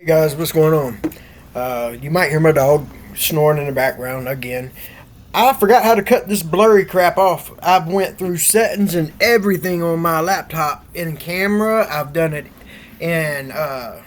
Hey guys, what's going on? You might hear my dog snoring in the background again. I forgot how to cut this blurry crap off. I've went through settings and everything on my laptop in camera. I've done it in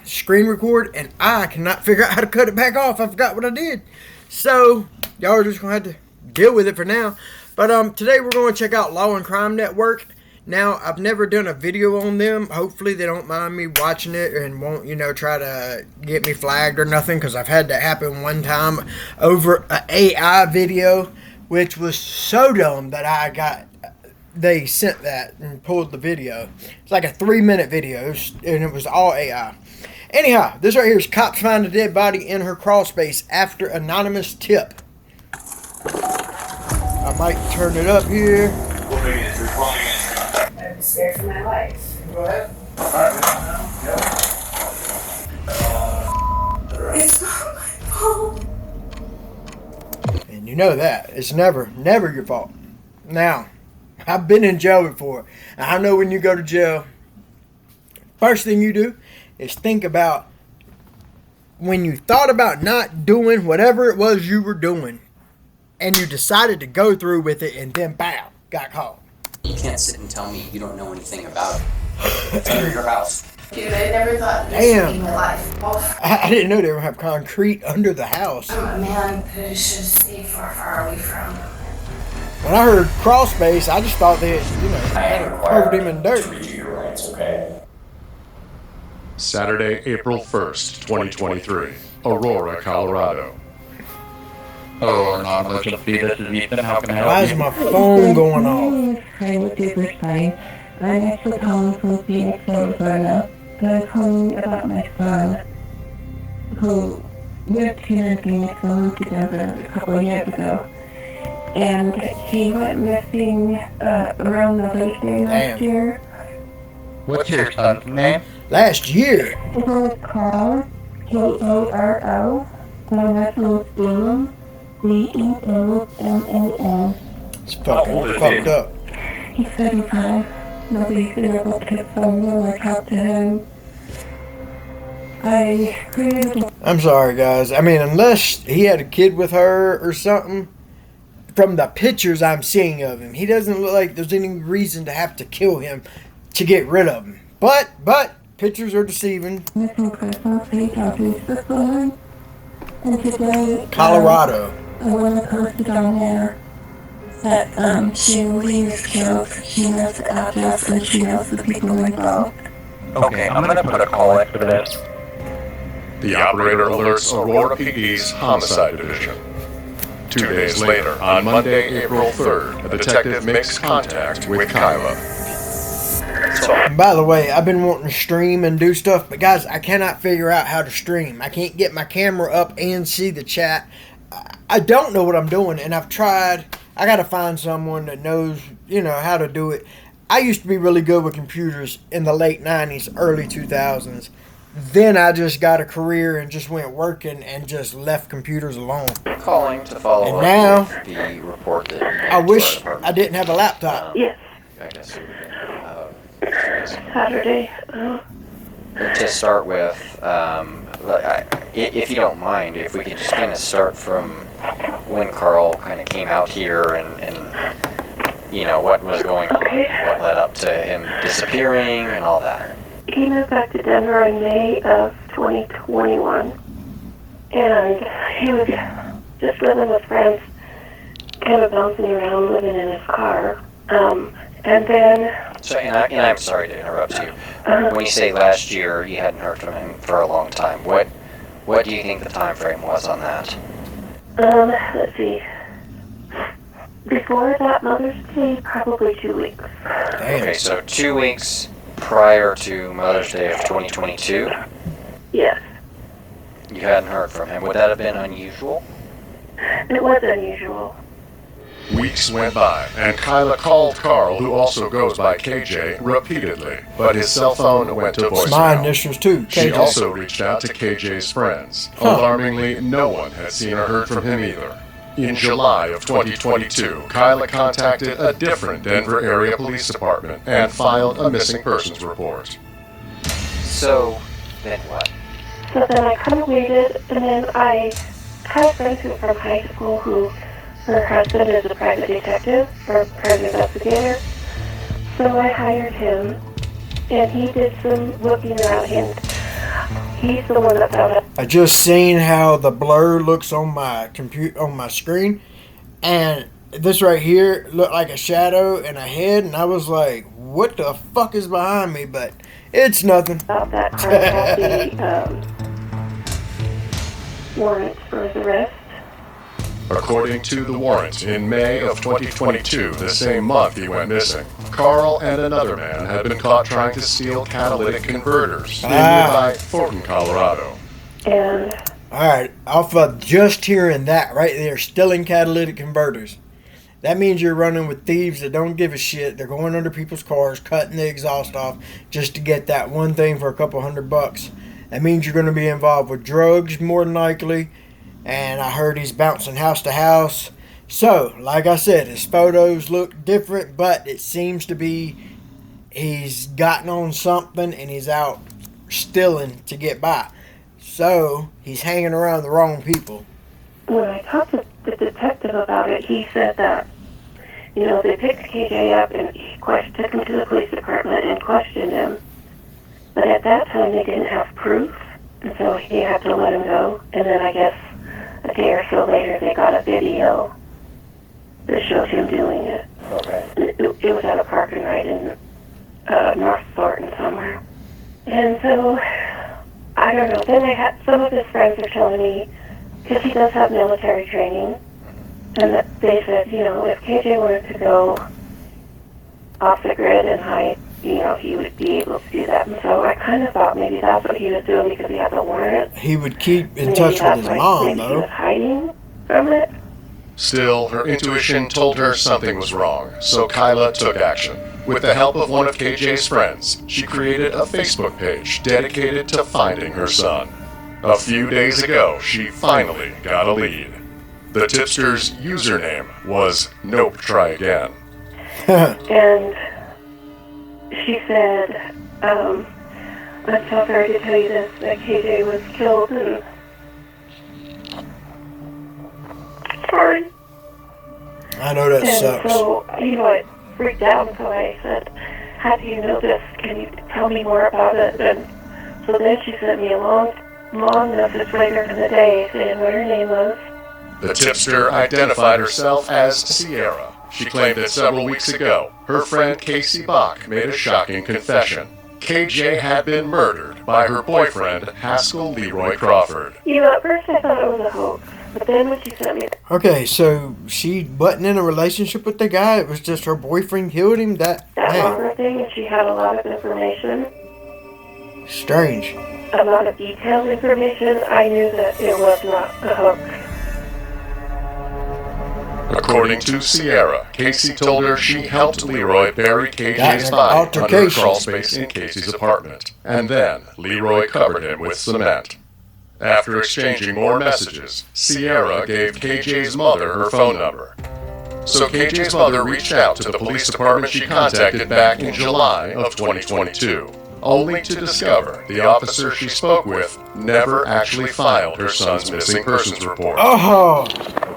screen record, and I cannot figure out how to cut it back off. I forgot what I did. So y'all are just gonna have to deal with it for now. But today we're going to check out Law and Crime Network. Now, I've never done a video on them. Hopefully they don't mind me watching it and won't, try to get me flagged or nothing, because I've had that happen one time over an AI video, which was so dumb that they sent that and pulled the video. It's like a 3-minute video, and it was all AI. Anyhow, this right here is cops find a dead body in her crawlspace after anonymous tip. I might turn it up here. I'm scared for my life. Go ahead. It's not my fault. And you know that. It's never your fault. Now, I've been in jail before. And I know when you go to jail, first thing you do is think about when you thought about not doing whatever it was you were doing, and you decided to go through with it, and then bam, got caught. You can't sit and tell me you don't know anything about it. It's under your house. Dude, I never thought this would be my life. I didn't know they would have concrete under the house. I'm a man that is just stay far away from. When I heard Crawlspace, I just thought they had, covered him in dirt. To redo your rights, okay? Saturday, April 1st, 2023, Aurora, Colorado. Oh, non-emergency, this is Ethan. How can I help Why is my phone going off? Hi, with you this time. I'm actually calling from Phoenix, Arizona. But I'm calling about my son, who lived here in Phoenix and moved together a couple of years ago. And he went missing around Mother's Day last year. What's your son's name? Last year? His name is Carl, K-A-R-O. My last name is Damon, D-E-A-M-A-N. It's fucked up. He's 35. Nobody's been able to get phone or talk to him. I'm sorry, guys. I mean, unless he had a kid with her or something, from the pictures I'm seeing of him, he doesn't look like there's any reason to have to kill him to get rid of him. But pictures are deceiving. Missing persons page on Facebook, and today, Colorado. a woman posted on there that she believes killed. She knows the address and she knows the people involved. Okay, I'm gonna put a call in for this. The operator alerts Aurora PD's Homicide Division. 2 days later, on Monday, April 3rd, a detective makes contact with Kyla. And by the way, I've been wanting to stream and do stuff, but guys, I cannot figure out how to stream. I can't get my camera up and see the chat. I don't know what I'm doing, and I've tried. I gotta find someone that knows, how to do it. I used to be really good with computers in the late 90s, early 2000s. Then I just got a career and just went working and just left computers alone. Calling to follow And up now, with the report that I wish I didn't have a laptop. Yes, I guess. Saturday. To start with, if you don't mind, if we could just kind of start from when Carl kind of came out here and what was going on, what led up to him disappearing and all that. He moved back to Denver in May of 2021, and he was just living with friends, kind of bouncing around, living in his car. And then... So, and I'm sorry to interrupt you. When you say last year, you hadn't heard from him for a long time. What do you think the time frame was on that? Let's see. Before that Mother's Day, probably 2 weeks. Okay, so 2 weeks prior to Mother's Day of 2022? Yes. You hadn't heard from him. Would that have been unusual? It was unusual. Weeks went by, and Kyla called Carl, who also goes by KJ, repeatedly, but his cell phone went to It's my voicemail. initials too. She KJ. also reached out to KJ's friends. Alarmingly, no one had seen or heard from him either. In July of 2022, Kyla contacted a different Denver area police department and filed a missing persons report. So, then what? So then I kind of waited, and then I had a friend who from high school who her husband is a private detective or private investigator. So I hired him, and he did some looking around, and he's the one that found out. I just seen how the blur looks on my screen, and this right here looked like a shadow and a head, and I was like, what the fuck is behind me? But it's nothing. About that car had the warrant for his arrest. According to the warrant, in May of 2022, the same month he went missing, Carl and another man had been caught trying to steal catalytic converters in nearby Thornton, Colorado. And Alright, off of just hearing that right there, stealing catalytic converters. That means you're running with thieves that don't give a shit. They're going under people's cars, cutting the exhaust off just to get that one thing for a couple $100. That means you're going to be involved with drugs more than likely. And I heard he's bouncing house to house. So, like I said, his photos look different, but it seems to be he's gotten on something and he's out stealing to get by. So, he's hanging around the wrong people. when I talked to the detective about it, he said that, you know, they picked KJ up and took him to the police department and questioned him. But at that time, they didn't have proof, and so he had to let him go. And then I guess a day or so later, they got a video that shows him doing it. Okay. It was at a parking ride in North Thornton somewhere. And so, I don't know. Then I had some of his friends were telling me, because he does have military training, and that they said, you know, if KJ wanted to go off the grid and hide, you know, he would be able to do that. And so I kind of thought maybe that's what he was doing because he had the warrant. He would keep in Maybe touch with that's his why mom, maybe he though. was hiding from it. Still, her intuition told her something was wrong, so Kyla took action. With the help of one of KJ's friends, she created a Facebook page dedicated to finding her son. A few days ago, she finally got a lead. The tipster's username was Nope Try Again. And she said, I'm so sorry to tell you this, that KJ was killed and... Sorry. I know that And sucks. so, you know, I freaked out, and so I said, how do you know this? Can you tell me more about it? And so then she sent me a long message later in the day saying what her name was. The tipster identified herself as Sierra. She claimed that several weeks ago, her friend Casey Bach made a shocking confession. KJ had been murdered by her boyfriend, Haskell Leroy Crawford. You know, at first I thought it was a hoax, but then when she sent me Okay, so she wasn't in a relationship with the guy. It was just her boyfriend killed him. that longer thing, and she had a lot of information, Strange. a lot of detailed information, I knew that it was not a hoax. According to Sierra, Casey told her she helped Leroy bury KJ's That's an body under a altercation. crawlspace in Casey's apartment, and then Leroy covered him with cement. After exchanging more messages, Sierra gave KJ's mother her phone number. So KJ's mother reached out to the police department she contacted back in July of 2022, only to discover the officer she spoke with never actually filed her son's missing persons report. Oh,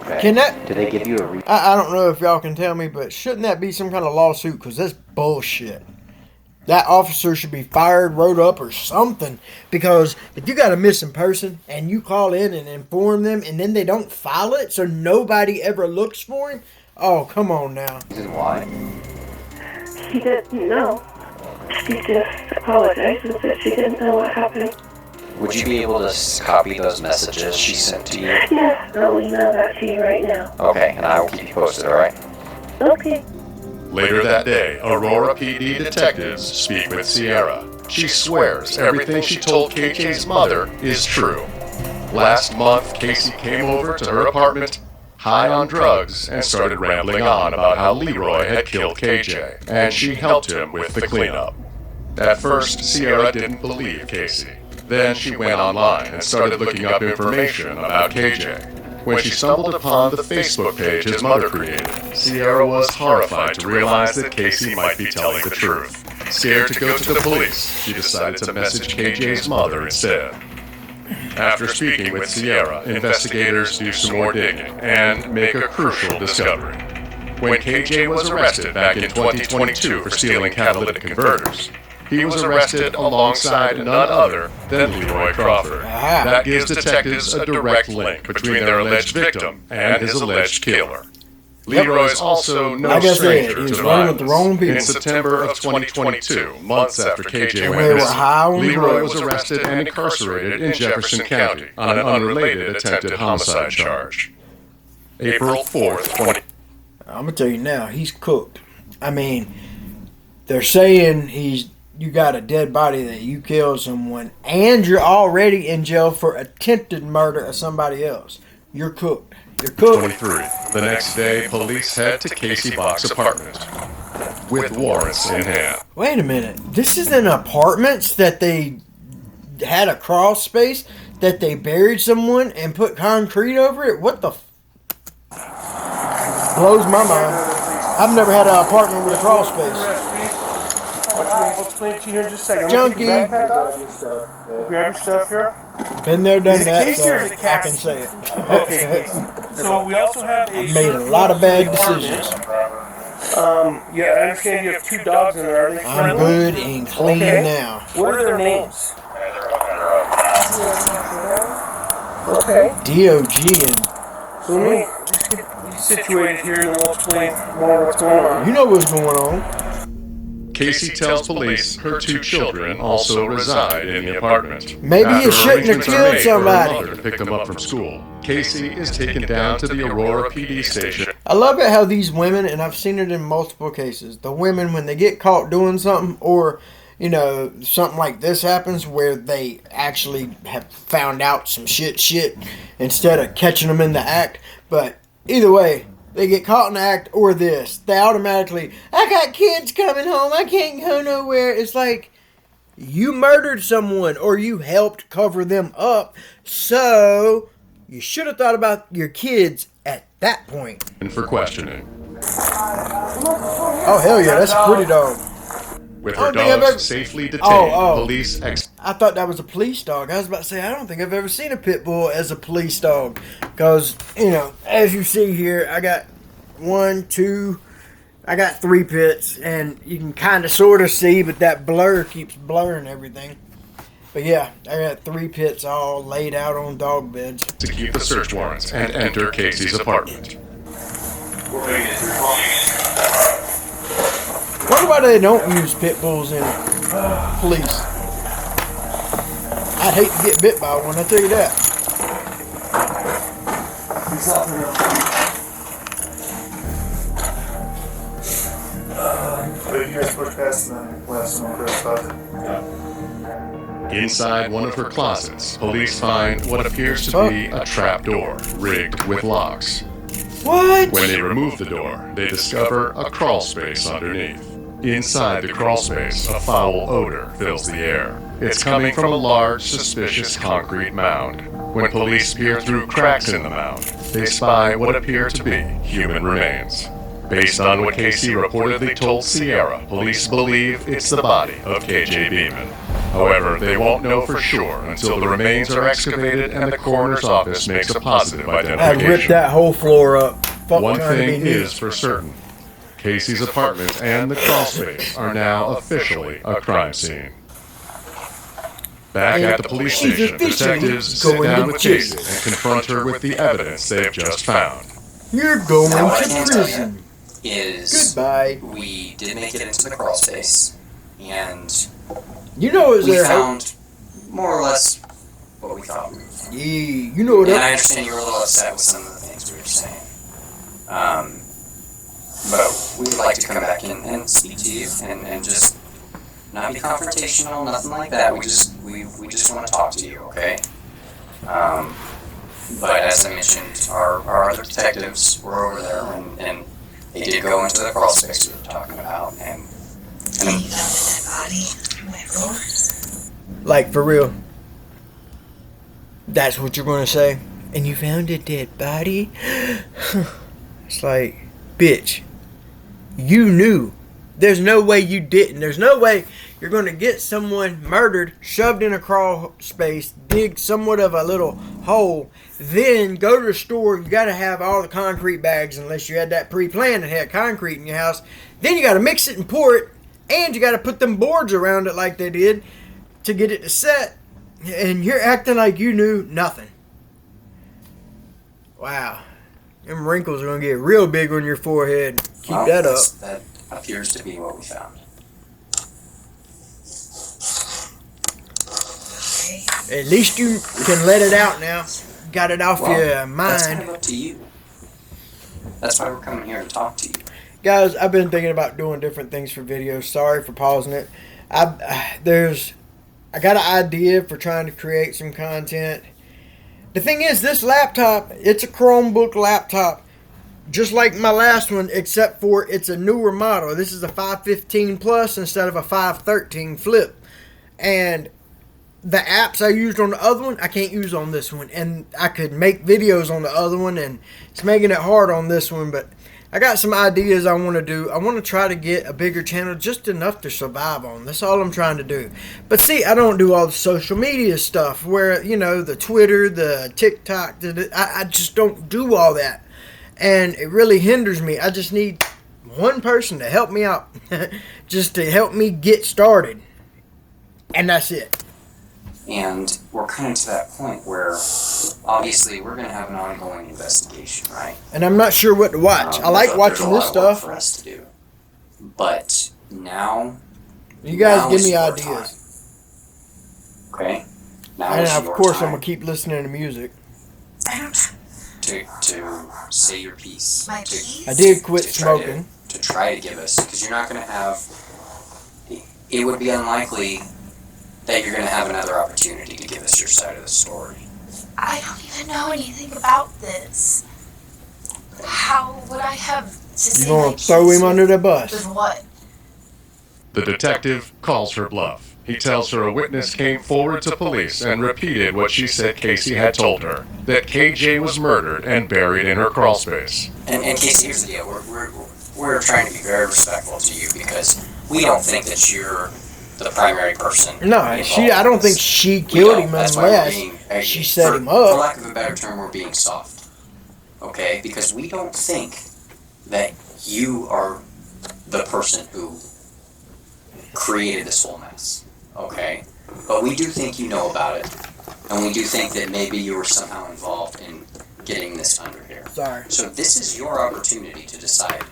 Okay. can that... Did they give you a I don't know if y'all can tell me, but shouldn't that be some kind of lawsuit? Because that's bullshit. That officer should be fired, wrote up, or something. Because if you got a missing person and you call in and inform them and then they don't file it so nobody ever looks for him, oh, come on now. reason why? She didn't know. She just apologized and said she didn't know what happened. Would you be able to copy those messages she sent to you? Yes, I'll email that to you right now. Okay, and I will keep you posted, alright? Okay. Later that day, Aurora PD detectives speak with Sierra. She swears everything she told KJ's mother is true. Last month, Casey came over to her apartment, high on drugs, and started rambling on about how Leroy had killed KJ, and she helped him with the cleanup. At first, Sierra didn't believe Casey. Then she went online and started looking up information about KJ. When she stumbled upon the Facebook page his mother created, Sierra was horrified to realize that Casey might be telling the truth. Scared to go to the police, she decided to message KJ's mother instead. After speaking with Sierra, investigators do some more digging and make a crucial discovery. When KJ was arrested back in 2022 for stealing catalytic converters, he was arrested alongside none other than Leroy Crawford. That gives detectives a direct link between their alleged victim and his alleged killer. Leroy is also no stranger to violence. In September of 2022, months after KJ went missing, Leroy was arrested and incarcerated in Jefferson County on an unrelated attempted homicide charge. April 4th, 20... I'm gonna tell you now, he's cooked. I mean, they're saying you got a dead body that you killed someone, and you're already in jail for attempted murder of somebody else. You're cooked. You're cooked. 23. The next day, police head to Casey Bach's apartment with warrants in hand. Wait a minute. This is in apartments that they had a crawl space that they buried someone and put concrete over it? What the blows my mind. I've never had an apartment with a crawl space. I'll explain to you here in just a second. Junkie. Grab your stuff here. Been there, done Is it that, Casey so or is it I Cassie? can say it. Okay. So we also have a... I've made a lot of bad decisions. Yeah, I understand you have 2 dogs in there. Are they I'm friendly? good and clean now. What are their names? Okay. DOG and... So let me just get you situated here and we'll explain more what's going on. You know what's going on. Casey tells police her 2 children also reside in the apartment. Maybe you After shouldn't have arrangements are killed made for her somebody. mother to pick them up from school, Casey is taken down to the Aurora PD station. I love it how these women, and I've seen it in multiple cases, the women, when they get caught doing something, or, you know, something like this happens where they actually have found out some shit, instead of catching them in the act. But either way, they get caught in the act or this, they automatically, I got kids coming home, I can't go nowhere. It's like, you murdered someone or you helped cover them up, so you should have thought about your kids at that point. And for questioning. Oh, hell yeah, that's a pretty dog. With I her don't think I've dogs ever- safely detained, police I thought that was a police dog. I was about to say, I don't think I've ever seen a pit bull as a police dog. Because, you know, as you see here, I got 3 pits. And you can kind of sort of see, but that blur keeps blurring everything. But yeah, I got 3 pits all laid out on dog beds. to keep the search warrants and enter Casey's apartment. Wonder why they don't use pit bulls in police. I'd hate to get bit by one, I'll tell you that. You guys push past the last one, Chris, Inside one of her closets, police find what appears to be a trap door rigged with locks. What? When they remove the door, they discover a crawl space underneath. Inside the crawl space, a foul odor fills the air. It's coming from a large, suspicious concrete mound. When police peer through cracks in the mound, they spy what appear to be human remains. Based on what Casey reportedly told Sierra, police believe it's the body of KJ Beeman. However, they won't know for sure until the remains are excavated and the coroner's office makes a positive I'd rip identification. that whole floor up. Fuck One trying to thing be is for certain. Casey's apartment and the crawl space are now officially a crime scene. Back at the police station, detectives sit down with Casey and confront her with the evidence they've just found. You're going Now, what I to can tell you prison. is Goodbye. we did make it into the crawl space, and You know it's we there. found more or less what we thought we would find. Yeah, you know And I that. understand you were a little upset with some of the things we were saying. But we would like to come back in and speak to you and just not be confrontational, nothing like that. We just want to talk to you, okay? But as I mentioned, our other detectives were over there and they did go into the crawl space we were talking about and Like, for real. That's what you're going to say? And you found a dead body? It's like, bitch, you knew There's no way you didn't. There's no way you're going to get someone murdered, shoved in a crawl space, dig somewhat of a little hole, then go to the store. You got to have all the concrete bags, unless you had that pre-planned and had concrete in your house. Then you got to mix it and pour it, and you got to put them boards around it like they did to get it to set. And you're acting like you knew nothing. Wow. Them wrinkles are going to get real big on your forehead. Keep that up. That appears to be what we found. At least you can let it out now. Got it off your mind. That's kind of up to you. That's why we're coming here to talk to you. Guys, I've been thinking about doing different things for videos. Sorry for pausing it. I got an idea for trying to create some content. The thing is, this laptop, it's a Chromebook laptop, just like my last one, except for it's a newer model. This is a 515 Plus instead of a 513 Flip. And the apps I used on the other one, I can't use on this one. And I could make videos on the other one, and it's making it hard on this one. But I got some ideas I want to do. I want to try to get a bigger channel, just enough to survive on. That's all I'm trying to do. But see, I don't do all the social media stuff where, you know, the Twitter, the TikTok, I just don't do all that. And it really hinders me. I just need one person to help me out, just to help me get started. And that's it. And we're kind of to that point where, obviously, we're going to have an ongoing investigation, right? And I'm not sure what to watch. I like watching this stuff. For us to do, but now you guys give me ideas. Okay. Now and is of your course, time I'm gonna keep listening to music. to say your piece. I did quit smoking. To try to give us, because you're not going to have. It would be unlikely that you're going to have another opportunity to give us your side of the story. I don't even know anything about this. How would I have to say You're going to throw him under the bus. With what? The detective calls her bluff. He tells her a witness came forward to police and repeated what she said Casey had told her, that KJ was murdered and buried in her crawl space. And Casey, here's the deal. We're trying to be very respectful to you because we don't think that you're the primary person. No, I don't think she killed him unless she set him up. For lack of a better term, we're being soft. Okay? Because we don't think that you are the person who created this whole mess. Okay? But we do think you know about it. And we do think that maybe you were somehow involved in getting this under here. Sorry. So this is your opportunity to decide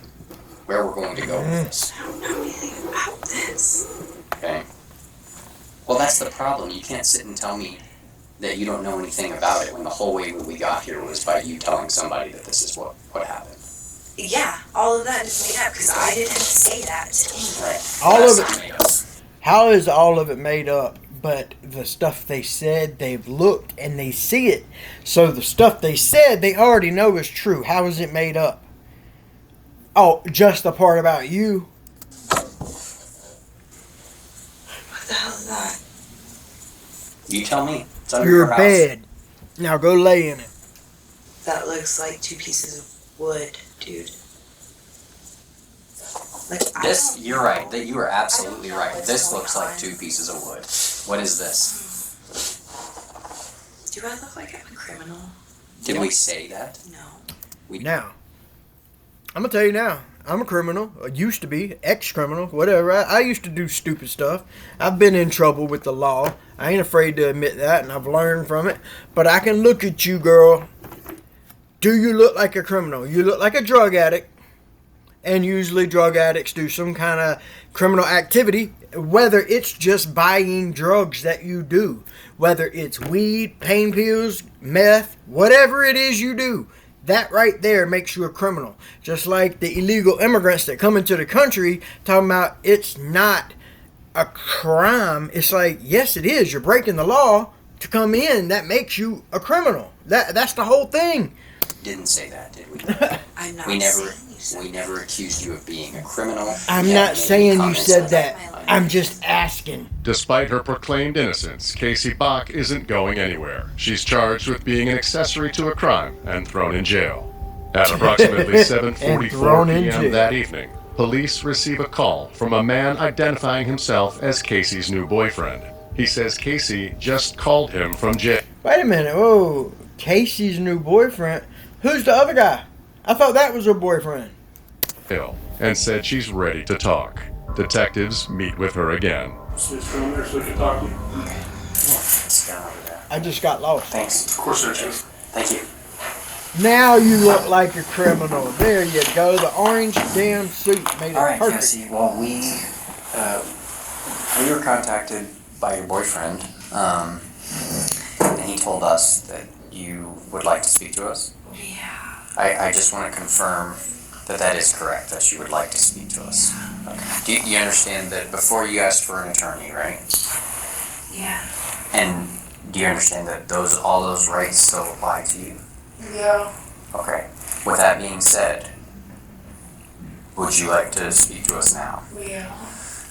where we're going to go with this. I don't know anything about this. Okay. Well, that's the problem. You can't sit and tell me that you don't know anything about it when the whole way we got here was by you telling somebody that this is what happened. Yeah, all of that is made up because I didn't say that to anybody. All of it. How is all of it made up? But the stuff they said, they've looked and they see it. So the stuff they said, they already know is true. How is it made up? Oh, just the part about you. What the hell is that? You tell me. It's under Your house. bed. Now go lay in it. That looks like 2 pieces of wood, dude. Like, This, you're right. That you are absolutely right. This looks like 2 pieces of wood. What is this? Do I look like I'm a criminal? Did we say that? No. Now, I'm going to tell you now. I'm a criminal. I used to be. Ex-criminal. Whatever. I used to do stupid stuff. I've been in trouble with the law. I ain't afraid to admit that, and I've learned from it. But I can look at you, girl. Do you look like a criminal? You look like a drug addict. And usually drug addicts do some kind of criminal activity, whether it's just buying drugs that you do, whether it's weed, pain pills, meth, whatever it is you do. That right there makes you a criminal. Just like the illegal immigrants that come into the country talking about it's not a crime. It's like, yes, it is. You're breaking the law to come in. That makes you a criminal. That's the whole thing. Didn't say that, did we? I'm not We never accused you of being a criminal. I'm not saying you said that. I'm just asking. Despite her proclaimed innocence, Casey Bach isn't going anywhere. She's charged with being an accessory to a crime and thrown in jail. At approximately 7:44 p.m. that evening, police receive a call from a man identifying himself as Casey's new boyfriend. He says Casey just called him from jail. Wait a minute. Whoa. Casey's new boyfriend? Who's the other guy? I thought that was her boyfriend. And said she's ready to talk. Detectives meet with her again. Switch from there so we can talk to you. I just got lost. Thanks. Of course, there is. Thank you. Now you look like a criminal. There you go. The orange damn suit made it All right, perfect. Cassie. Well, we were contacted by your boyfriend, and he told us that you would like to speak to us. Yeah. I just want to confirm that is correct, that you would like to speak to us. Okay. Do you understand that before you asked for an attorney, right? Yeah. And do you understand that all those rights still apply to you? Yeah. Okay. With that being said, would you like to speak to us now? Yeah.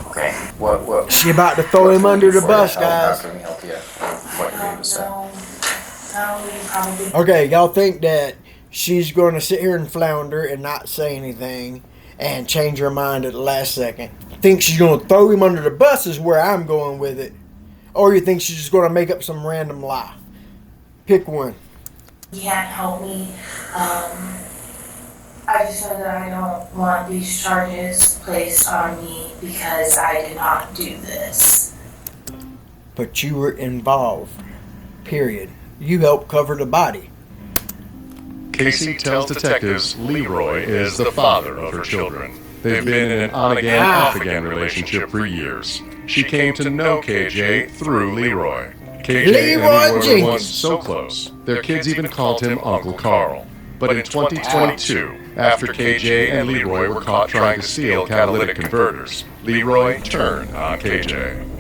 Okay. What? She about to throw him under the bus, How guys. can we help you? What you need to say? Probably. Okay, y'all think that she's going to sit here and flounder and not say anything and change her mind at the last second? Think she's going to throw him under the bus is where I'm going with it. Or you think she's just going to make up some random lie? Pick one. You can't help me. I just know that I don't want these charges placed on me because I did not do this. But you were involved. Period. You helped cover the body. Casey tells detectives Leroy is the father of her children. They've been in an on-again, off-again relationship for years. She came to know KJ through Leroy. KJ and Leroy were once so close, their kids even called him Uncle Carl. But in 2022, after KJ and Leroy were caught trying to steal catalytic converters, Leroy turned on KJ.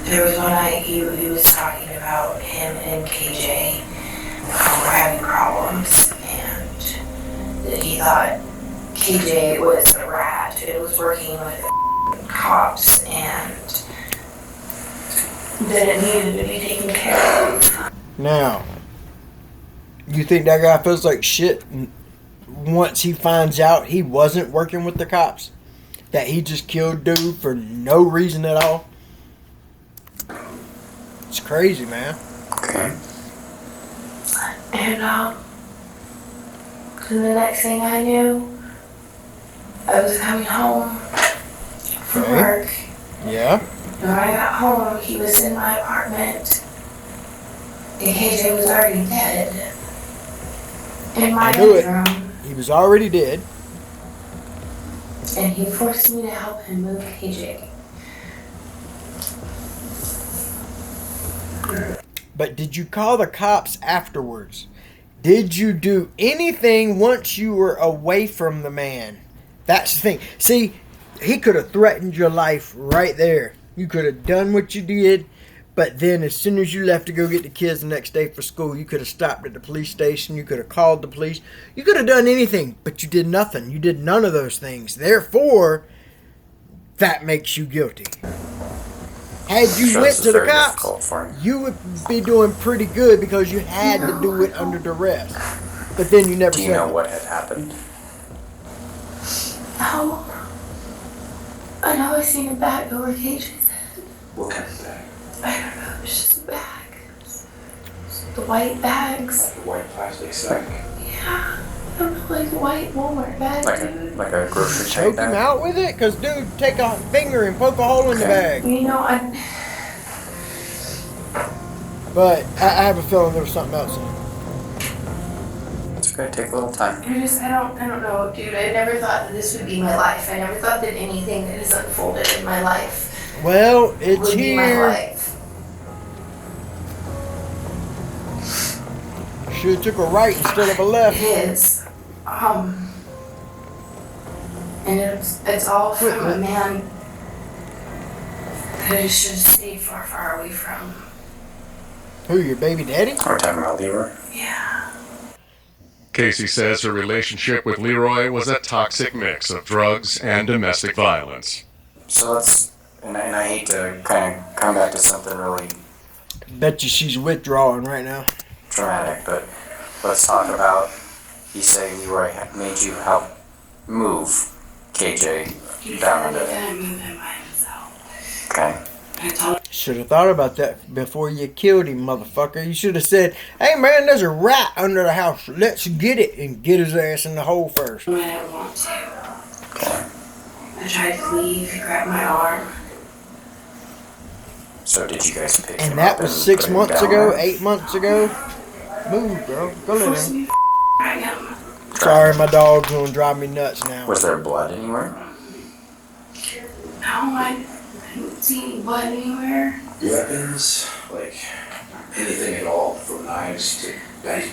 There was one night he was talking about him and KJ were having problems, and that he thought KJ was a rat and was working with cops, and that it needed to be taken care of. Now, you think that guy feels like shit once he finds out he wasn't working with the cops? That he just killed dude for no reason at all? It's crazy, man. Okay. And the next thing I knew, I was coming home from Okay. work. Yeah. And when I got home, he was in my apartment, and KJ was already dead. In my I knew it. bedroom. He was already dead. And he forced me to help him move KJ. But did you call the cops afterwards? Did you do anything once you were away from the man? That's the thing. See, he could have threatened your life right there. You could have done what you did, but then as soon as you left to go get the kids the next day for school, you could have stopped at the police station. You could have called the police. You could have done anything, but you did nothing. You did none of those things. Therefore, that makes you guilty. Had you went to the cops, you would be doing pretty good because you had to do it under duress. But then you never Do said you know it. what had happened? No. I know I seen a bag over KJ's head. What kind of bag? I don't know, it's just a bag. The white bags. Like a white plastic sack? Yeah. I don't know, like a white Walmart bag. Like a grocery Choke type him bag? out with it? Because, dude, take a finger and poke a hole in the Okay. bag. You know, But I have a feeling there was something else in it. It's okay, take a little time. I don't know, dude. I never thought that this would be my life. I never thought that anything that has unfolded in my life Well, it's would be my here. life. Should have took a right instead of a left. It is. And it's all from a man that I should stay far, far away from. Who, your baby daddy? We're talking about Leroy. Yeah. Casey says her relationship with Leroy was a toxic mix of drugs and domestic violence. So let's, and I hate to kind of come back to something really Bet you she's withdrawing right now. dramatic, but let's talk about, you say Leroy made you help move KJ He down said he into. couldn't move him by himself. Okay. I told Should have thought about that before you killed him, motherfucker. You should have said, hey man, there's a rat under the house. Let's get it and get his ass in the hole first. him I didn't want to. I tried to leave. He grabbed my arm. So did you guys pick him And that up was and 6 put him months down ago, there? 8 months ago. Move, bro. Go lay Forced down. me to drag him. Sorry, my dog's gonna drive me nuts now. Was there blood anywhere? No, I didn't see any blood anywhere. Weapons, like anything at all, from knives to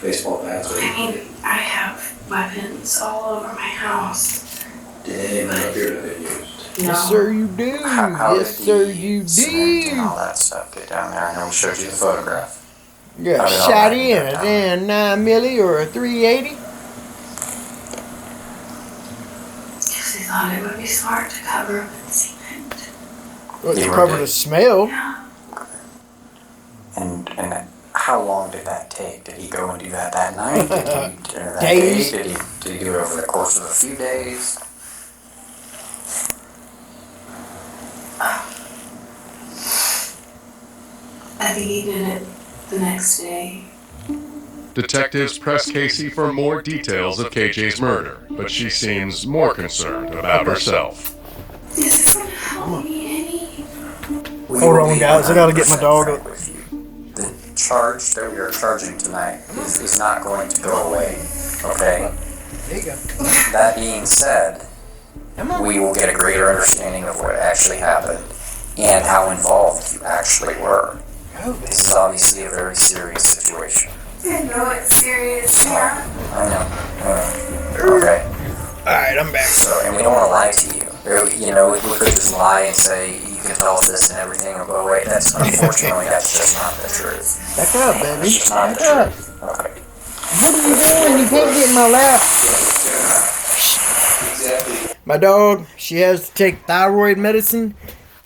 baseball bats or I anything. mean, I have weapons all over my house. Did anything appear to have been used? No. Yes, sir, you do. How Yes, did sir, the you cement and do. all that stuff get down there? I know we showed you the photograph. Yeah, How did all shot that in get a down? damn 9 milli or a 380. Because they thought it would be smart to cover him in cement. Well, They to were cover dead. the smell. Yeah. And how long did that take? Did he go and do that night? Did he, or that Days. day? Did he do it over the course of a few days? I think he did it the next day. Detectives press Casey for more details of KJ's murder, but she seems more concerned about herself. Is this gonna help me any? We Hold will on, be guys, I gotta get my 100% dog frank up. with you. The charge that we are charging tonight is not going to go away, okay? There you go. That being said, Come on. we will get a greater understanding of what actually happened and how involved you actually were. Oh, This is obviously a very serious situation. I know it's serious, yeah. I know. Okay. Alright, I'm back. So, and we don't want to lie to you. You know, we could just lie and say you can tell us this and everything will go away. That's unfortunately that's just not the truth. Back up, baby. That's just not Back the up. truth. Okay. What are you doing? You can't get in my lap. Exactly. My dog, she has to take thyroid medicine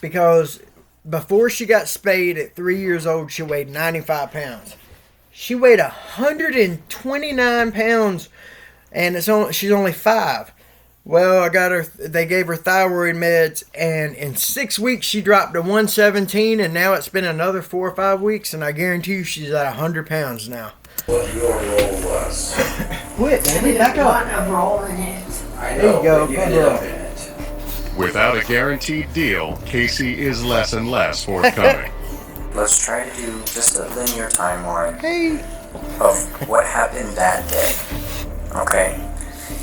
because before she got spayed at 3 years old, she weighed 95 pounds. She weighed 129 pounds, and she's only 5. Well, I got her. They gave her thyroid meds, and in 6 weeks she dropped to 117, and now it's been another 4 or 5 weeks, and I guarantee you she's at 100 pounds now. What your role was. Quit, I baby. Back didn't up. want a role in it. I There you know, go, but you good ended luck. up in it. Without a guaranteed deal, Casey is less and less forthcoming. Let's try to do just a linear timeline Hey. of what happened that day. Okay?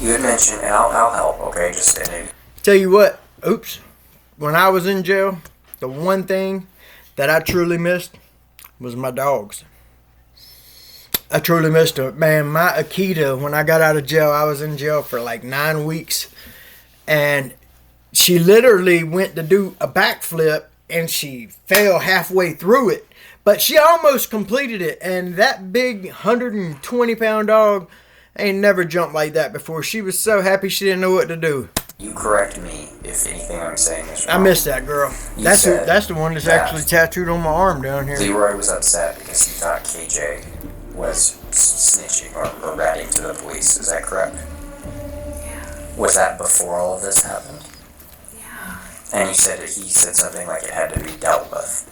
You had mentioned, and I'll help, okay? Just in it. Tell you what, oops. When I was in jail, the one thing that I truly missed was my dogs. I truly missed her. Man, my Akita, when I got out of jail, I was in jail for like 9 weeks. And she literally went to do a backflip and she fell halfway through it. But she almost completed it. And that big 120-pound dog ain't never jumped like that before. She was so happy she didn't know what to do. You correct me if anything I'm saying is wrong. I missed that girl. You That's said that's the one that's that actually tattooed on my arm down here. Leroy was upset because he thought KJ was snitching or ratting to the police. Is that correct? Yeah. Was that before all of this happened? Yeah. And you said that he said something like it had to be dealt with.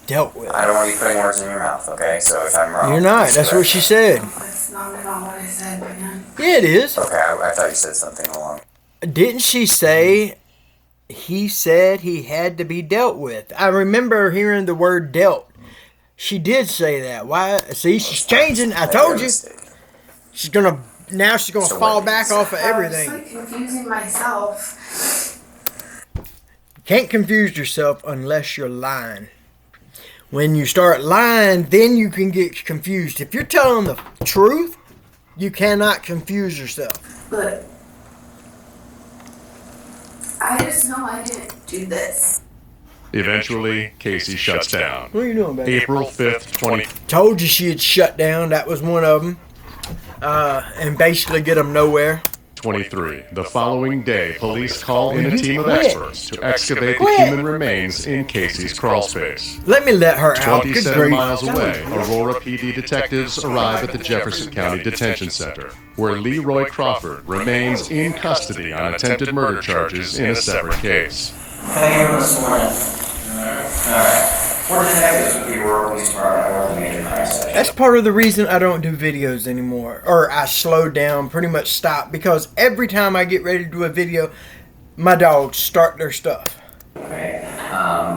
Dealt with. I don't want you putting words in your mouth, okay? So if I'm wrong, You're not. please That's what correct she me. said. That's not at all what I said, man. Yeah, it is. Okay, I thought you said something along. Didn't she say he said he had to be dealt with? I remember hearing the word dealt. She did say that. Why? See, she's changing. I told you. She's gonna So fall what back did you off of say? everything. I was like confusing myself. Can't confuse yourself unless you're lying. When you start lying, then you can get confused. If you're telling the truth, you cannot confuse yourself. But I just know I didn't do this. Eventually, Casey shuts down. What are you doing, baby? April 5th, 20... Told you she had shut down. That was one of them. And basically get them nowhere. 23. The following day, police call in a team of experts to excavate the human remains in Casey's Crawlspace. Let me let her out. Good 27 grief. miles away, Aurora PD detectives arrive at the Jefferson County Detention Center, where Leroy Crawford remains in custody on attempted murder charges in a separate case. Can I give him this morning? Alright. We're detectives with the Aurora Police Department. I work in the major crime section. That's part of the reason I don't do videos anymore. Or I slow down, pretty much stop. Because every time I get ready to do a video, my dogs start their stuff. Okay.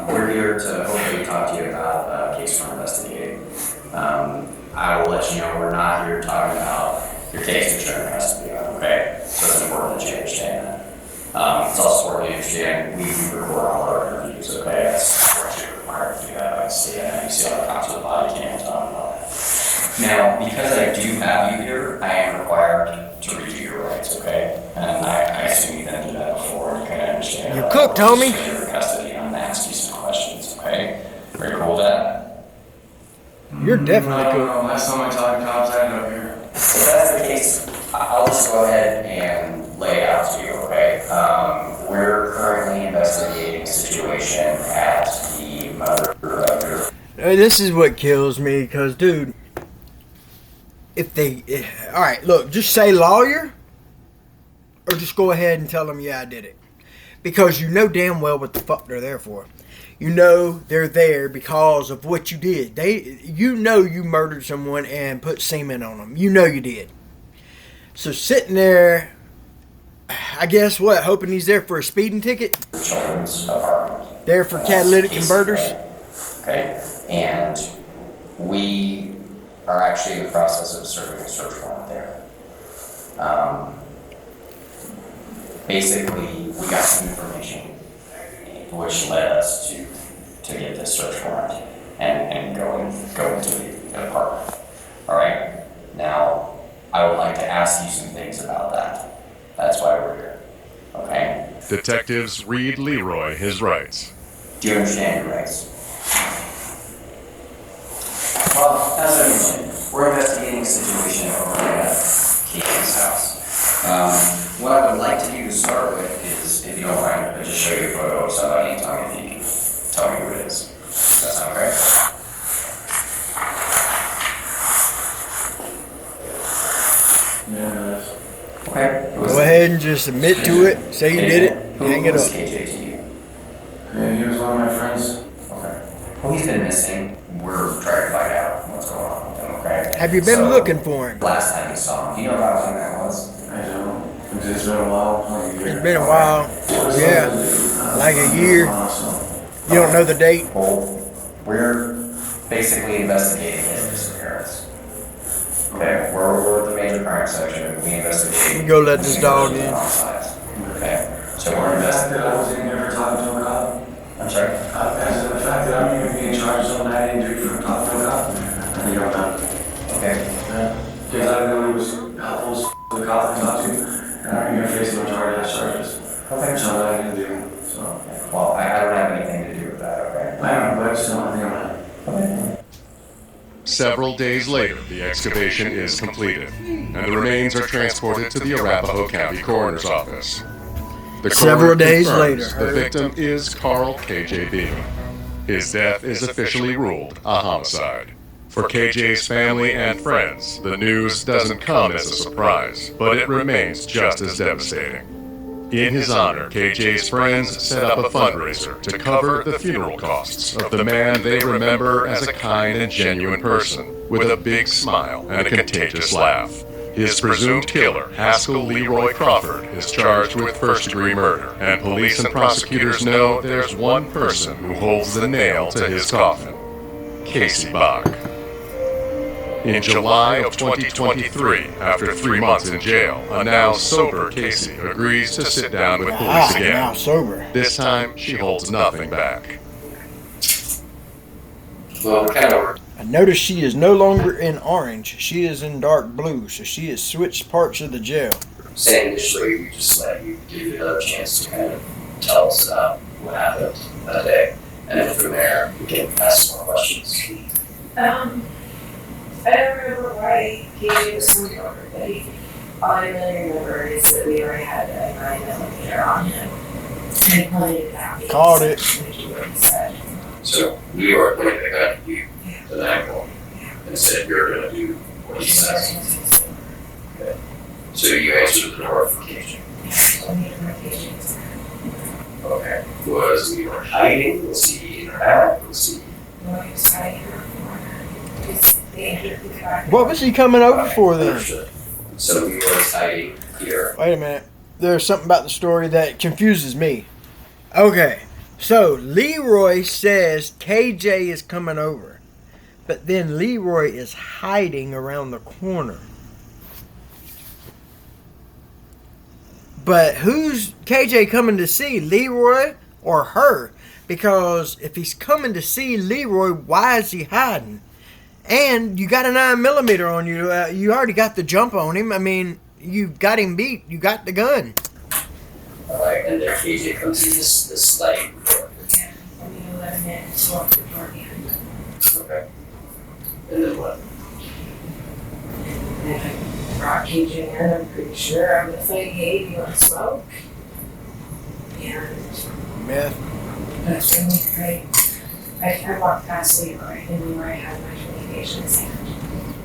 We're here to hopefully talk to you about a case we're investigating. I will let you know we're not here talking about your case that you're in custody of, okay? So it's important that you understand that. It's also important to understand we record all our interviews, okay? That's actually required to do that. I see it. You see all the cops with the body cams on and all that. Now, because I do have you here, I am required to read you your rights, okay? And I assume you've been through that before. You kind of understand. You cooked, homie. You're in custody. I'm going to ask you some questions, okay? Are you cool with that? You're definitely cool. Last time I talked to cops, I ended up here. If that's the case, I'll just go ahead and lay it out to you, okay? We're currently investigating a situation at the mother of your... This is what kills me, because, dude, alright, look, just say lawyer, or just go ahead and tell them, yeah, I did it. Because you know damn well what the fuck they're there for. You know they're there because of what you did. You know you murdered someone and put semen on them. You know you did. So sitting there, I guess what, hoping he's there for a speeding ticket? Children's apartment. There for catalytic converters? Okay, and we are actually in the process of serving a search warrant there. Basically, we got some information which led us to get this search warrant and go into the apartment. All right. Now, I would like to ask you some things about that. That's why we're here. Okay. Detectives read Leroy his rights. Do you understand your rights? Well, as I mentioned, we're investigating a situation over at Casey's house. What I would like to do to start with is, if you don't mind, I'll just show you a photo of somebody and tell me if you can tell me who it is. Does that sound okay? Yeah. Okay. Go ahead and just admit to it. Say you did it. Hang it Who was up. KJ to you? Yeah, he was one of my friends. Okay. Well, he's been missing. We're trying to find out what's going on with him, okay? Have you been looking for him? Last time you saw him, do you know about when that was? I don't. It's been a while. Like a year. It's been a while. Yeah. Like a year. You don't know the date? Well, we're basically investigating his disappearance. Okay, we're the major crime section. We investigate. You go let this dog in. Okay, so we're The investigating. fact that I wasn't ever talking to a cop. I'm sorry? As the fact that I'm even being charged on that I didn't do for talking to a cop. I think I'm done. Okay. Because I know he was helpful as f*** the cop to talk to. And I'm going to face the majority of charges. Okay. So that I can do. So. Well, I don't have anything to do with that, okay? I don't know, but I just don't think I'm done. Okay. Several days later, the excavation is completed, and the remains are transported to the Arapahoe County Coroner's Office. The Several coroner days confirms later. the victim is Carl KJ Beam. His death is officially ruled a homicide. For KJ's family and friends, the news doesn't come as a surprise, but it remains just as devastating. In his honor, KJ's friends set up a fundraiser to cover the funeral costs of the man they remember as a kind and genuine person, with a big smile and a contagious laugh. His presumed killer, Haskell Leroy Crawford, is charged with first-degree murder, and police and prosecutors know there's one person who holds the nail to his coffin: Casey Bach. In July of 2023, after 3 months in jail, a now sober Casey agrees to sit down with police again. Now sober. This time, she holds nothing back. Well, we're kind of... I notice she is no longer in orange. She is in dark blue, so she has switched parts of the jail. Saying initially, we just let you give you another chance to kind of tell us what happened that day. And then from there, we can ask more questions. I don't remember why KJ was coming over, but he all I really remember is that we already had a 9mm on him. And he pointed it out. Called it. So Leroy pointed the gun at you, the 9mm, and said you're going to do what he says. Okay. So you answered the door for KJ. Okay. Was Leroy hiding? Was he in the back? Was he? What was he coming over for then? Understood. So Leroy was hiding here. Wait a minute. There's something about the story that confuses me. Okay. So Leroy says KJ is coming over. But then Leroy is hiding around the corner. But who's KJ coming to see? Leroy or her? Because if he's coming to see Leroy, why is he hiding? And you got a 9mm on you. You already got the jump on him. I mean, you got him beat. You got the gun. Alright, and then KJ comes in this sliding door. Okay. And then what? And I brought KJ in, I'm pretty sure. I was like, hey, do you want to smoke? And Meth. that's really great. I walked past Leroy, and Leroy had my 20-gauge in his hand.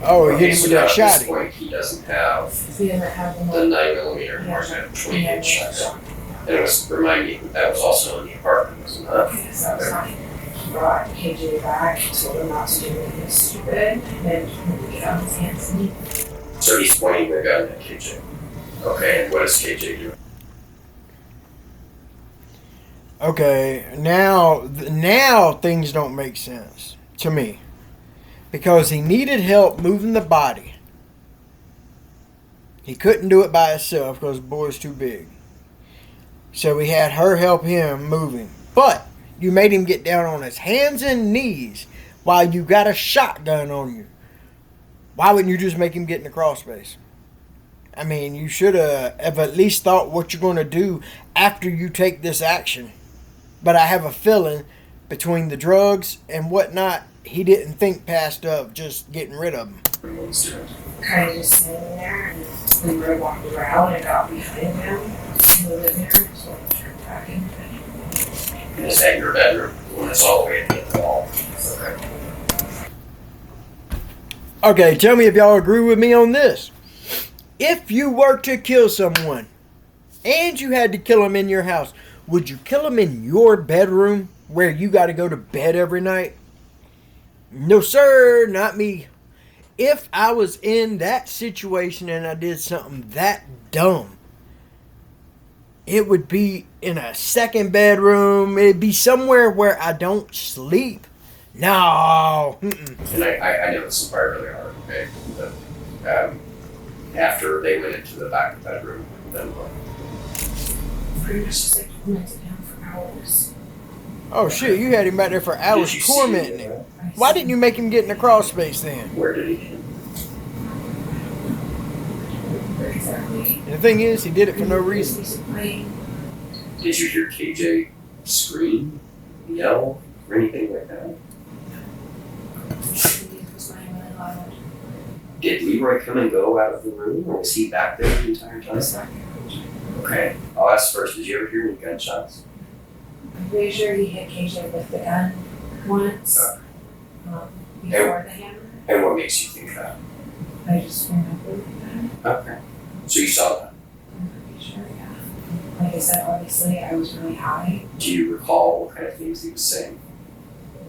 Oh, he hit him with that At shot. this point, he doesn't have He didn't have the the 9mm, he has a 20-gauge shotgun. And it was, remind me, that was also in the apartment, wasn't it? Yes, that was fine. He brought KJ back, told him not to do anything stupid, and then get on his hands and knees. So he's pointing the gun at KJ. Okay, and what does KJ do? Okay, now things don't make sense to me. Because he needed help moving the body. He couldn't do it by himself because the boy's too big. So we had her help him moving. But you made him get down on his hands and knees while you got a shotgun on you. Why wouldn't you just make him get in the crawlspace? I mean, you should have at least thought what you're going to do after you take this action. But I have a feeling between the drugs and whatnot, he didn't think past of just getting rid of them. Kind of just standing there, and Leroy walked around and got behind him. He was in there, so I turned back into it. And is that your bedroom? When it's all the way to the wall. Okay. Okay, tell me if y'all agree with me on this. If you were to kill someone and you had to kill them in your house, would you kill them in your bedroom where you got to go to bed every night? No, sir, not me. If I was in that situation and I did something that dumb, it would be in a second bedroom. It'd be somewhere where I don't sleep. No. Mm-mm. And I know this is probably really hard, okay? But after they went into the back bedroom, then what? Pretty much just like tormented him for hours. Oh shit, you had him back there for hours Did you tormenting see him. Why didn't you make him get in the crawl space then? Where did he get? Exactly. And the thing is, he did it for no reason. Did you hear KJ scream, yell, or anything like that? Did Leroy come and go out of the room, or was he back there the entire time? Okay, I'll ask first, did you ever hear any gunshots? I'm pretty sure he hit KJ with the gun once. Before the hammer. And what makes you think that? I just remember that. Okay. So you saw that? I'm pretty sure, yeah. Like I said, obviously, I was really high. Do you recall what kind of things he was saying?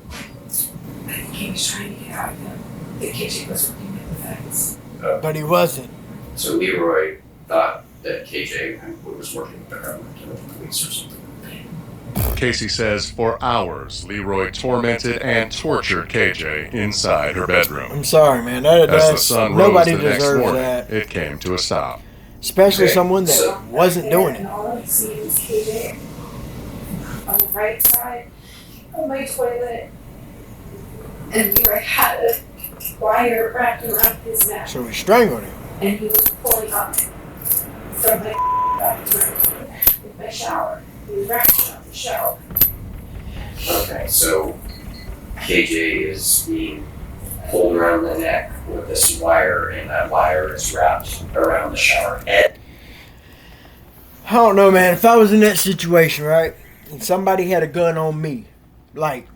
I think he was trying to get out of them. The KJ was working with the fence. But he wasn't. So Leroy thought that KJ was working with the government or the police or something. Casey says for hours, Leroy tormented and tortured KJ inside her bedroom. I'm sorry, man. As the That's sun nobody rose the next deserves morning, that. it came to a stop. Especially Okay, someone that so- wasn't doing And it. all I see is KJ on the right side of my toilet. And Leroy had a wire wrapped around his neck. So we strangled him. And he was pulling on it from my bathroom with my shower. He was wrapped around the shower. Okay, so KJ is being hold around the neck with this wire, and that wire is wrapped around the shower head. I don't know, man. If I was in that situation, right, and somebody had a gun on me, like,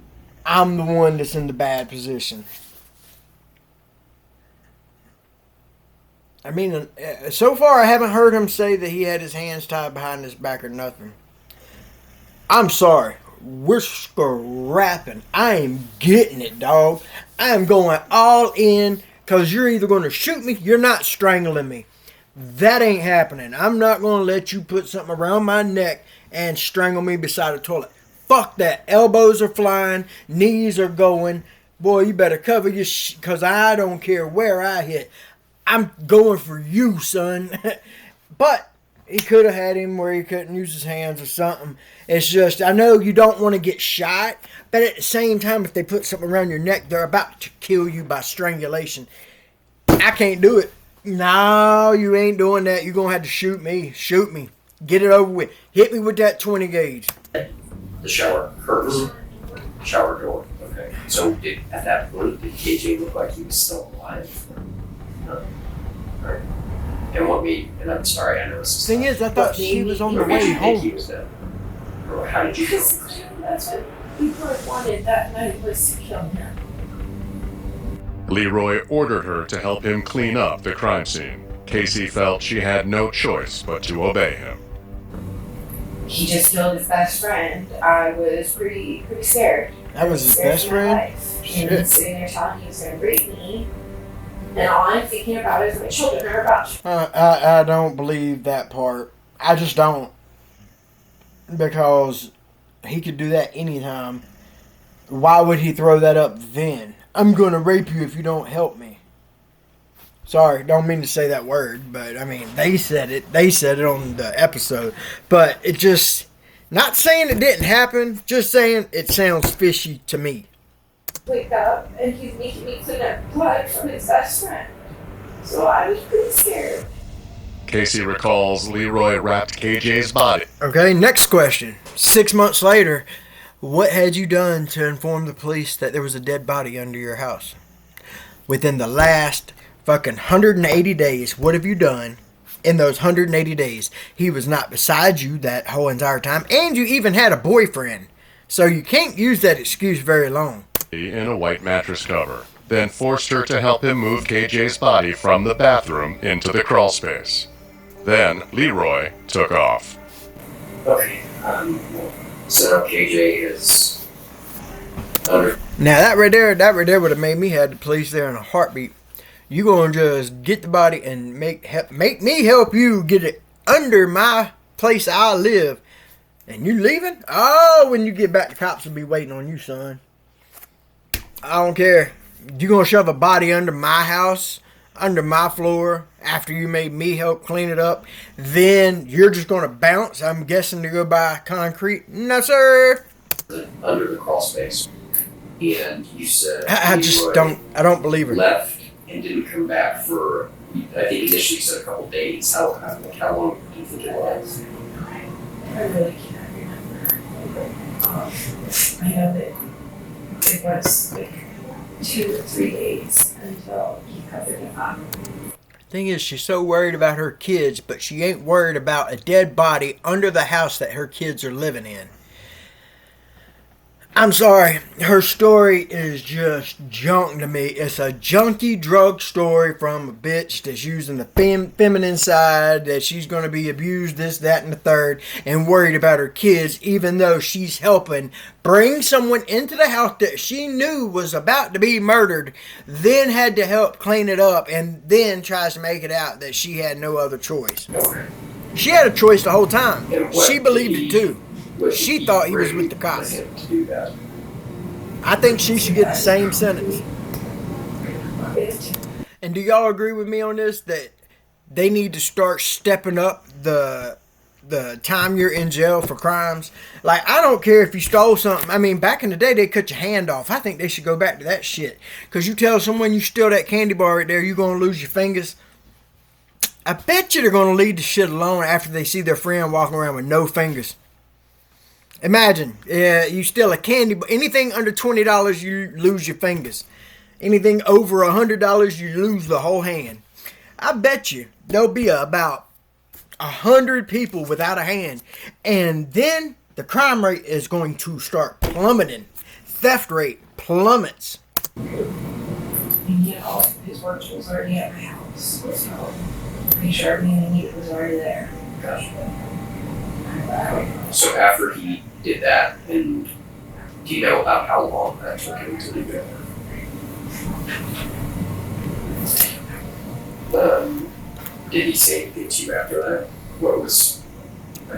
I'm the one that's in the bad position. I mean, so far I haven't heard him say that he had his hands tied behind his back or nothing. I'm sorry. We're scrapping. I am getting it, dog. I am going all in, because you're either going to shoot me, you're not strangling me. That ain't happening. I'm not going to let you put something around my neck and strangle me beside a toilet. Fuck that. Elbows are flying. Knees are going. Boy, you better cover your because I don't care where I hit. I'm going for you, son. But he could have had him where he couldn't use his hands or something. It's just, I know you don't want to get shot, but at the same time, if they put something around your neck, they're about to kill you by strangulation. I can't do it. No, you ain't doing that. You're going to have to shoot me. Shoot me. Get it over with. Hit me with that 20 gauge. The shower curtains, shower door. Okay. So at that point, did KJ look like he was still alive? No. Right. And what made, and I'm sorry, I know this is... Thing is, I thought she was on the way home. He was dead? Or how did you know? That's what Leroy wanted that night, was to kill him. Leroy ordered her to help him clean up the crime scene. Casey felt she had no choice but to obey him. He just killed his best friend. I was pretty scared. That was his best friend? He was sitting there telling me he was going to rape me. And all I'm thinking about is my children are about to. I don't believe that part. I just don't. Because he could do that anytime. Why would he throw that up then? I'm going to rape you if you don't help me. Sorry, don't mean to say that word, but I mean, they said it. They said it on the episode. But it just, not saying it didn't happen, just saying it sounds fishy to me. Wake up and he's making me clean up blood from his best friend. So I was pretty scared. Casey recalls Leroy wrapped KJ's body. Okay, next question. 6 months later, what had you done to inform the police that there was a dead body under your house? Within the last fucking 180 days, what have you done in those 180 days? He was not beside you that whole entire time, and you even had a boyfriend. So you can't use that excuse very long. In a white mattress cover, then forced her to help him move KJ's body from the bathroom into the crawlspace. Then Leroy took off. Okay, so KJ is under. Now that right there would have made me have the police there in a heartbeat. You gonna just get the body and make me help you get it under my place I live, and you leaving? Oh, when you get back, the cops will be waiting on you, son. I don't care. You gonna shove a body under my house, under my floor, after you made me help clean it up? Then you're just gonna bounce, I'm guessing, to go buy concrete? No, sir. Under the crawl space. And you said I don't believe her. Left and didn't come back for, I think initially you said a couple days. How long do you think it was? I really can't remember. I know that it was like 2 or 3 days until he covered it up. Thing is, she's so worried about her kids, but she ain't worried about a dead body under the house that her kids are living in. I'm sorry, her story is just junk to me. It's a junky drug story from a bitch that's using the feminine side, that she's going to be abused, this, that, and the third, and worried about her kids, even though she's helping bring someone into the house that she knew was about to be murdered, then had to help clean it up, and then tries to make it out that she had no other choice. She had a choice the whole time. She believed it too. She thought he was with the cops. I think she should get the same sentence. And do y'all agree with me on this, that they need to start stepping up the time you're in jail for crimes? Like, I don't care if you stole something. I mean, back in the day, they cut your hand off. I think they should go back to that shit. Because you tell someone you steal that candy bar right there, you're going to lose your fingers. I bet you they're going to leave the shit alone after they see their friend walking around with no fingers. Imagine, you steal a candy bar. Anything under $20, you lose your fingers. Anything over $100, you lose the whole hand. I bet you there'll be about 100 people without a hand. And then the crime rate is going to start plummeting. Theft rate plummets. And you know, his work was already at my house, so pretty sure everything I needed was already there. So after he did that, and do you know about how long that took him to do it? Did he say anything to you after that? What was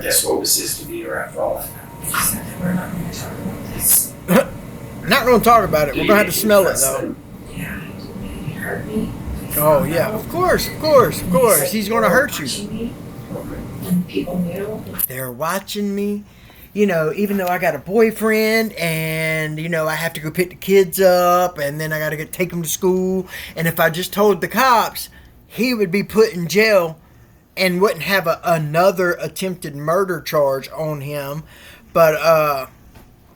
his demeanor after all that? He said that we're not going to talk about this. Not going to talk about it. We're going to have to smell it, though. Yeah, he hurt me. Oh, yeah. Of course. He's going to hurt you. And people knew. They're watching me. You know, even though I got a boyfriend and, you know, I have to go pick the kids up and then I got to take them to school. And if I just told the cops, he would be put in jail and wouldn't have another attempted murder charge on him. But,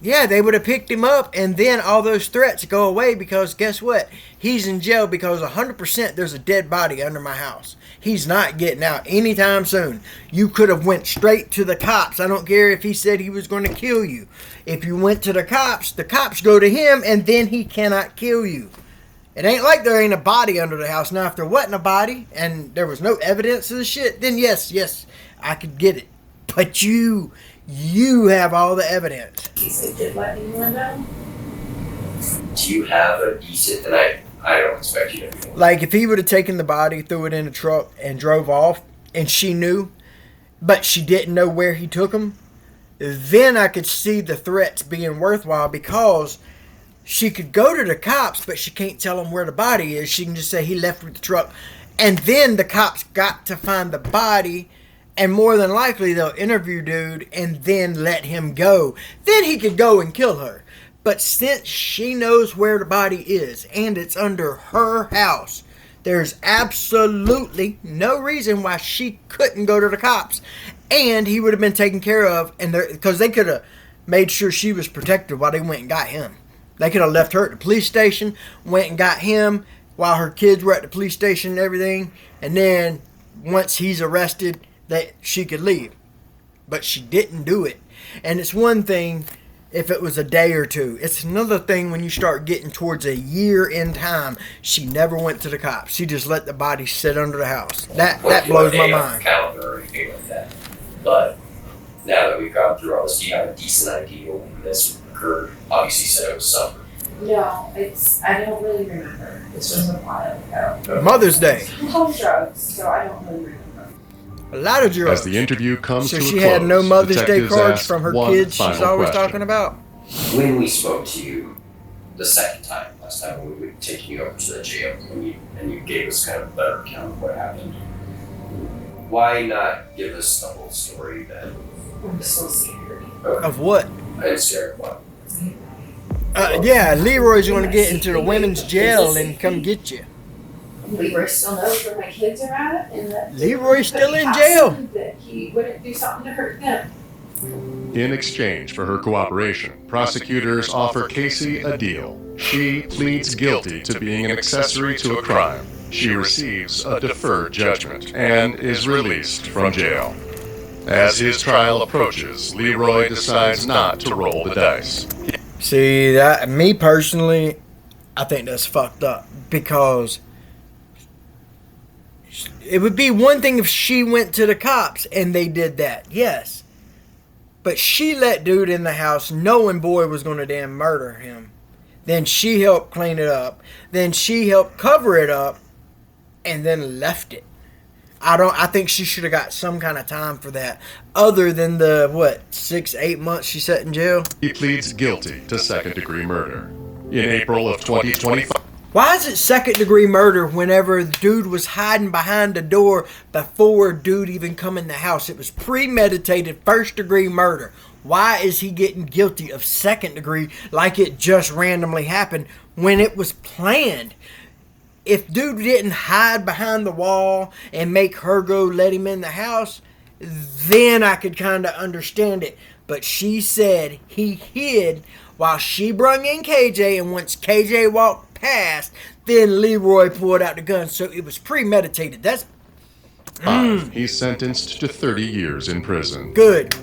yeah, they would have picked him up and then all those threats go away because guess what? He's in jail because 100% there's a dead body under my house. He's not getting out anytime soon. You could have went straight to the cops. I don't care if he said he was going to kill you. If you went to the cops go to him and then he cannot kill you. It ain't like there ain't a body under the house. Now, if there wasn't a body and there was no evidence of the shit, then yes, I could get it. But you have all the evidence. He said, did let anyone know? Do you have a decent, and I don't expect you to be like if he would have taken the body, threw it in a truck, and drove off, and she knew, but she didn't know where he took him, then I could see the threats being worthwhile because she could go to the cops, but she can't tell them where the body is. She can just say he left with the truck, and then the cops got to find the body, and more than likely they'll interview dude and then let him go. Then he could go and kill her. But since she knows where the body is and it's under her house, there's absolutely no reason why she couldn't go to the cops. And he would have been taken care of, and because they could have made sure she was protected while they went and got him. They could have left her at the police station, went and got him while her kids were at the police station and everything. And then once he's arrested, that she could leave. But she didn't do it. And it's one thing if it was a day or two. It's another thing when you start getting towards a year in time. She never went to the cops. She just let the body sit under the house. That blows my mind. Calendar or anything like that. But now that we've gone through all this, do you have a decent idea when this occurred? Obviously, you said it was summer. No, I don't really remember. This was a while ago. Mother's Day. Home drugs, so I don't really remember. A lot of drugs. As the interview comes to a close, she had no Mother's Day detectives cards ask from her one kids she's final always question. talking about. When we spoke to you the second time, last time when we were taking you over to the jail, and you gave us kind of a better account of what happened, why not give us the whole story then? I'm so scared. Of what? I'm scared of what? Yeah, Leroy's going to get into the women's jail and come get you. Leroy still knows where my kids are at, and that Leroy's still in jail. That he wouldn't do something to hurt them. In exchange for her cooperation, prosecutors offer Casey a deal. She pleads guilty to being an accessory to a crime. She receives a deferred judgment and is released from jail. As his trial approaches, Leroy decides not to roll the dice. See, me personally, I think that's fucked up because it would be one thing if she went to the cops and they did that, yes. But she let dude in the house knowing boy was going to damn murder him. Then she helped clean it up. Then she helped cover it up and then left it. I think she should have got some kind of time for that. Other than the, 6-8 months she sat in jail? He pleads guilty to second-degree murder. In April of 2025... Why is it second-degree murder whenever dude was hiding behind the door before dude even come in the house? It was premeditated first-degree murder. Why is he getting guilty of second-degree like it just randomly happened when it was planned? If dude didn't hide behind the wall and make her go let him in the house, then I could kind of understand it. But she said he hid while she brung in KJ, and once KJ walked passed, then Leroy pulled out the gun. So it was premeditated. That's 5. He's sentenced to 30 years in prison. good.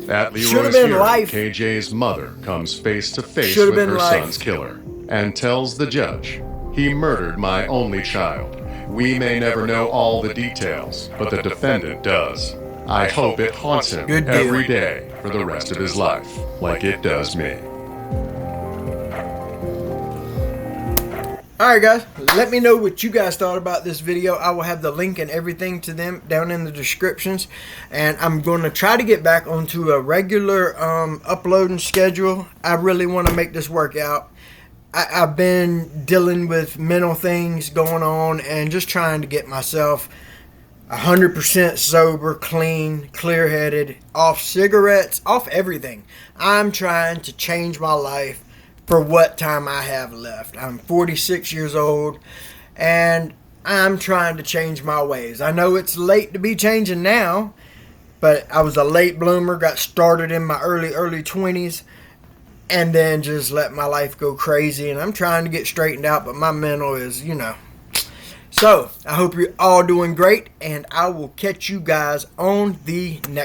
At Should've Leroy's been hearing, life. KJ's mother comes face to face Should've with been her life. son's killer and tells the judge, "He murdered my only child. We may never know all the details, but the defendant does. I hope it haunts him Good deal. every day for the rest of his life, like it does me." Alright guys, let me know what you guys thought about this video. I will have the link and everything to them down in the descriptions. And I'm going to try to get back onto a regular uploading schedule. I really want to make this work out. I've been dealing with mental things going on and just trying to get myself 100% sober, clean, clear-headed, off cigarettes, off everything. I'm trying to change my life for what time I have left. I'm 46 years old and I'm trying to change my ways. I know it's late to be changing now, but I was a late bloomer, got started in my early 20s and then just let my life go crazy, and I'm trying to get straightened out, but my mental is, you know. So, I hope you're all doing great, and I will catch you guys on the next